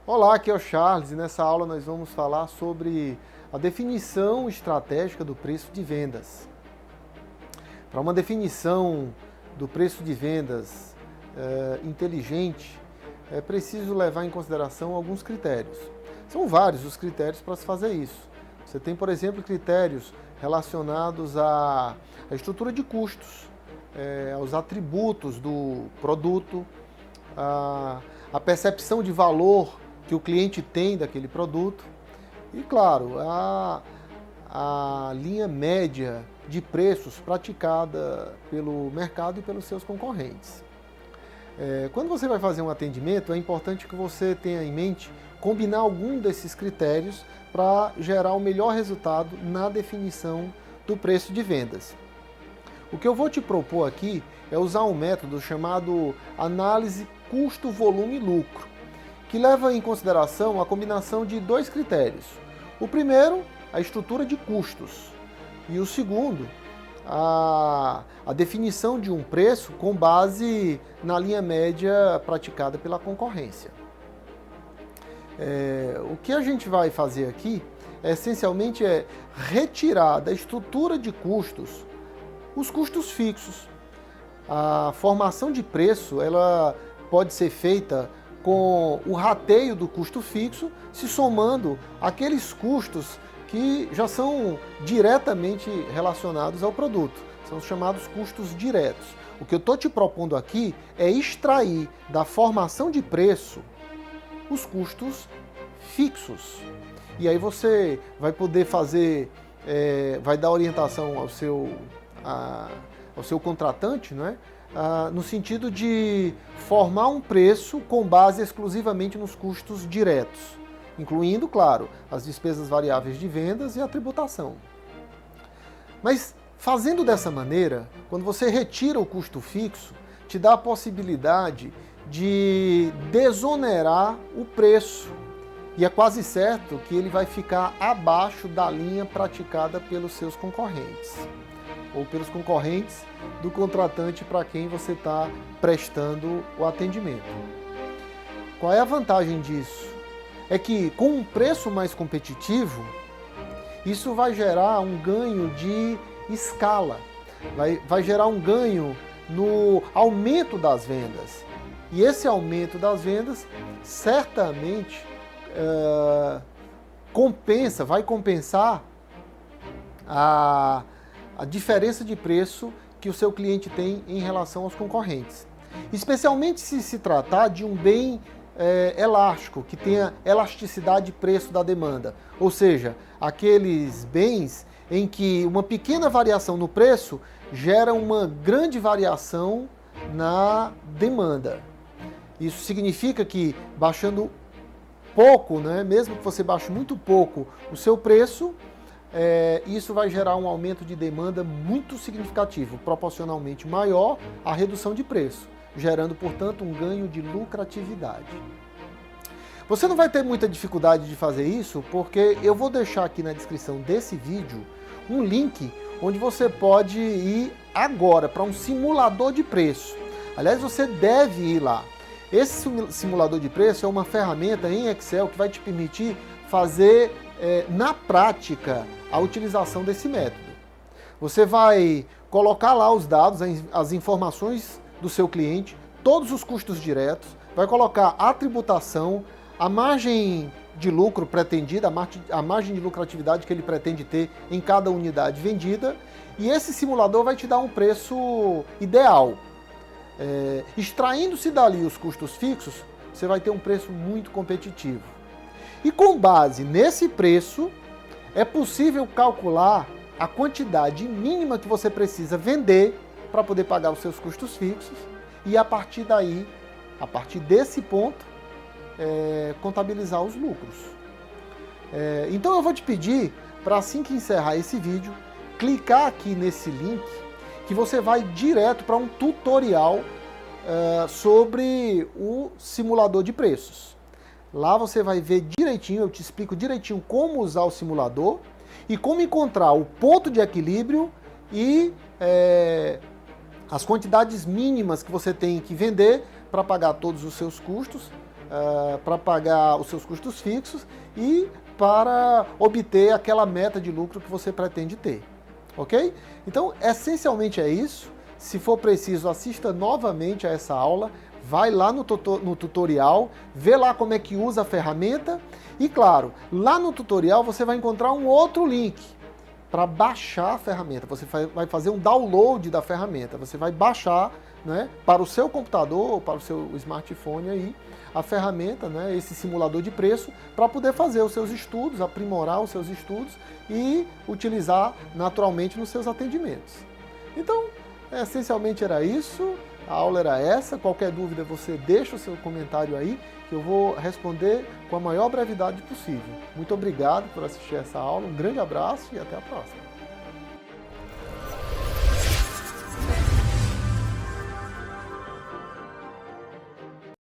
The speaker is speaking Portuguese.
Olá, aqui é o Charles e nessa aula nós vamos falar sobre a definição estratégica do preço de vendas. Para uma definição do preço de vendas inteligente, é preciso levar em consideração alguns critérios. São vários os critérios para se fazer isso. Você tem, por exemplo, critérios relacionados à estrutura de custos, aos atributos do produto, a percepção de valor que o cliente tem daquele produto e, claro, a linha média de preços praticada pelo mercado e pelos seus concorrentes. Quando você vai fazer um atendimento, é importante que você tenha em mente combinar algum desses critérios para gerar o melhor resultado na definição do preço de vendas. O que eu vou te propor aqui é usar um método chamado análise custo-volume-lucro, que leva em consideração a combinação de dois critérios. O primeiro, a estrutura de custos, e o segundo, a definição de um preço com base na linha média praticada pela concorrência. O que a gente vai fazer aqui, essencialmente, é retirar da estrutura de custos os custos fixos. A formação de preço ela pode ser feita com o rateio do custo fixo, se somando aqueles custos que já são diretamente relacionados ao produto. São os chamados custos diretos. O que eu estou te propondo aqui é extrair da formação de preço os custos fixos. E aí você vai poder fazer, vai dar orientação ao seu contratante, não é? No sentido de formar um preço com base exclusivamente nos custos diretos, incluindo, claro, as despesas variáveis de vendas e a tributação. Mas fazendo dessa maneira, quando você retira o custo fixo, te dá a possibilidade de desonerar o preço. E é quase certo que ele vai ficar abaixo da linha praticada pelos seus concorrentes, ou pelos concorrentes do contratante para quem você está prestando o atendimento. Qual é a vantagem disso? É que com um preço mais competitivo, isso vai gerar um ganho de escala, vai gerar um ganho no aumento das vendas. E esse aumento das vendas certamente vai compensar a diferença de preço que o seu cliente tem em relação aos concorrentes. Especialmente se tratar de um bem elástico, que tenha elasticidade de preço da demanda. Ou seja, aqueles bens em que uma pequena variação no preço gera uma grande variação na demanda. Isso significa que baixando pouco, né, mesmo que você baixe muito pouco o seu preço, isso vai gerar um aumento de demanda muito significativo, proporcionalmente maior à redução de preço, gerando, portanto, um ganho de lucratividade. Você não vai ter muita dificuldade de fazer isso, porque eu vou deixar aqui na descrição desse vídeo um link onde você pode ir agora para um simulador de preço. Aliás, você deve ir lá. Esse simulador de preço é uma ferramenta em Excel que vai te permitir fazer na prática a utilização desse método. Você vai colocar lá os dados, as informações do seu cliente, todos os custos diretos, vai colocar a tributação, a margem de lucro pretendida, a margem de lucratividade que ele pretende ter em cada unidade vendida, e esse simulador vai te dar um preço ideal. Extraindo-se dali os custos fixos, você vai ter um preço muito competitivo. E com base nesse preço, é possível calcular a quantidade mínima que você precisa vender para poder pagar os seus custos fixos e a partir daí, a partir desse ponto, contabilizar os lucros. Então eu vou te pedir para, assim que encerrar esse vídeo, clicar aqui nesse link que você vai direto para um tutorial sobre o simulador de preços. Lá você vai ver direitinho, eu te explico direitinho como usar o simulador e como encontrar o ponto de equilíbrio e as quantidades mínimas que você tem que vender para pagar todos os seus custos para pagar os seus custos fixos e para obter aquela meta de lucro que você pretende ter, ok? Então, essencialmente é isso. Se for preciso, assista novamente a essa aula, vai lá no tutorial, vê lá como é que usa a ferramenta e, claro, lá no tutorial você vai encontrar um outro link para baixar a ferramenta. Você vai fazer um download da ferramenta, você vai baixar, né, para o seu computador, para o seu smartphone aí, a ferramenta, né, esse simulador de preço, para poder fazer os seus estudos, aprimorar os seus estudos e utilizar naturalmente nos seus atendimentos. Então, essencialmente era isso, a aula era essa. Qualquer dúvida você deixa o seu comentário aí, que eu vou responder com a maior brevidade possível. Muito obrigado por assistir essa aula, um grande abraço e até a próxima.